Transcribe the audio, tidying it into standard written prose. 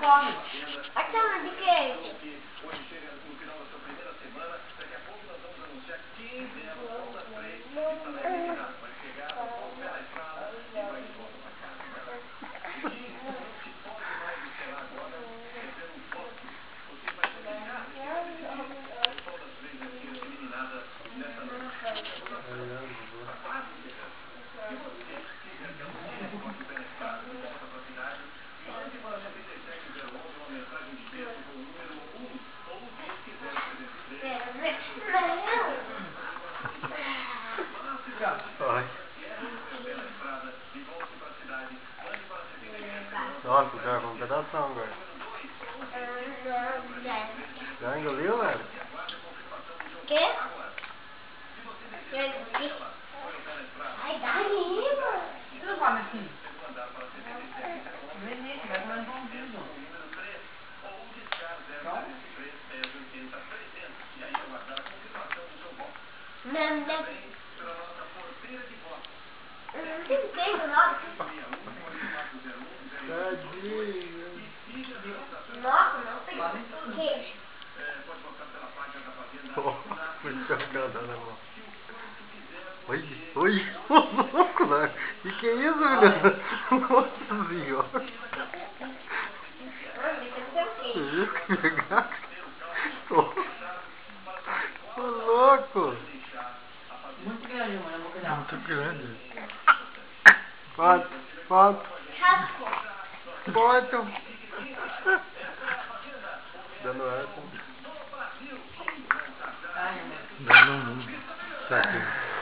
come. Então, de que é isso? Hoje chega no final da sua primeira semana. Daqui a pouco nós vamos anunciar quem leva o Ponta 3 e estará eliminado. Vai chegar com o pé na estrada e vai de volta para casa. O que não se pode mais esperar agora é ver um voto. Você vai terminar de todas as vezes aqui eliminada nessa noite. Está quase chegando. Se você quiser ter um dia com o pé na estrada e volta para a cidade, mande para 9711 uma mensagem de texto com o número 1 ou o disque 033. Nossa, já com um pedação agora. Já engoliu, velho? O quê? Ai, daí, mano. Você não come assim? Menino, vai comer um pãozinho. Não, não. Não tem queijo, nossa. Tadinho. Nossa, não tem queijo. Muito chocada na mão. Oi, oi, ô louco, né? Que é isso, menina? Nossa senhora. Isso que pegar. Ô louco. Muito grande, mano. Eu vou cuidar. Muito grande. Foto, foto. Foto. Dando essa. Ai, meu Deus. Dando um. Tá aqui.